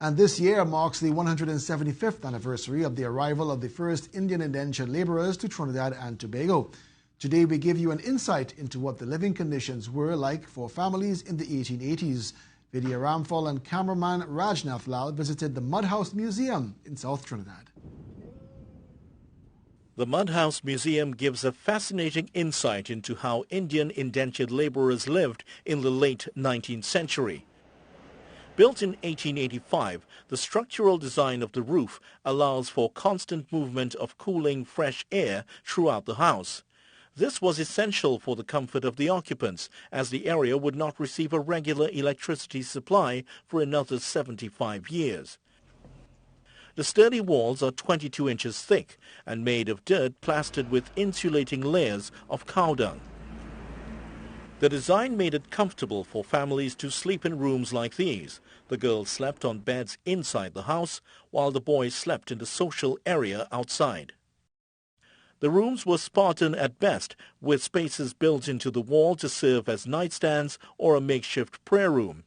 And this year marks the 175th anniversary of the arrival of the first Indian Indentured Labourers to Trinidad and Tobago. Today we give you an insight into what the living conditions were like for families in the 1880s. Vidya Ramphal and cameraman Rajnath Lal visited the Mud House Museum in South Trinidad. The Mud House Museum gives a fascinating insight into how Indian indentured labourers lived in the late 19th century. Built in 1885, the structural design of the roof allows for constant movement of cooling, fresh air throughout the house. This was essential for the comfort of the occupants, as the area would not receive a regular electricity supply for another 75 years. The sturdy walls are 22 inches thick and made of dirt plastered with insulating layers of cow dung. The design made it comfortable for families to sleep in rooms like these. The girls slept on beds inside the house, while the boys slept in the social area outside. The rooms were Spartan at best, with spaces built into the wall to serve as nightstands or a makeshift prayer room.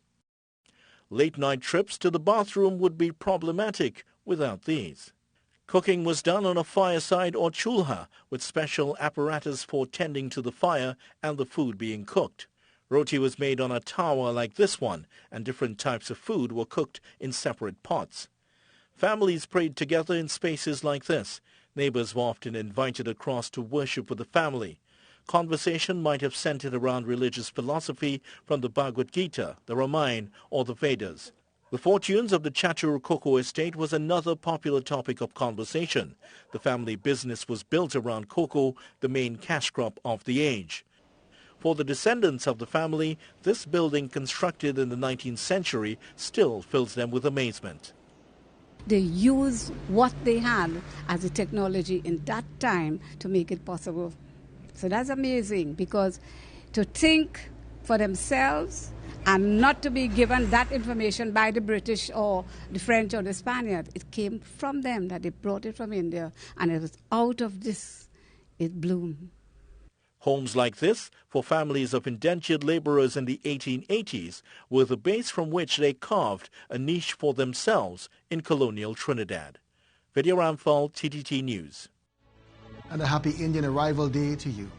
Late-night trips to the bathroom would be problematic without these. Cooking was done on a fireside or chulha, with special apparatus for tending to the fire and the food being cooked. Roti was made on a tower like this one, and different types of food were cooked in separate pots. Families prayed together in spaces like this. Neighbors were often invited across to worship with the family. Conversation might have centered around religious philosophy from the Bhagavad Gita, the Ramayana, or the Vedas. The fortunes of the Chachur cocoa estate was another popular topic of conversation. The family business was built around cocoa, the main cash crop of the age. For the descendants of the family, this building constructed in the 19th century still fills them with amazement. They used what they had as a technology in that time to make it possible. So that's amazing, because to think for themselves and not to be given that information by the British or the French or the Spaniard. It came from them, that they brought it from India, and it was out of this it bloomed. Homes like this, for families of indentured labourers in the 1880s, were the base from which they carved a niche for themselves in colonial Trinidad. Vidya Ramphal, TTT News. And a happy Indian Arrival Day to you.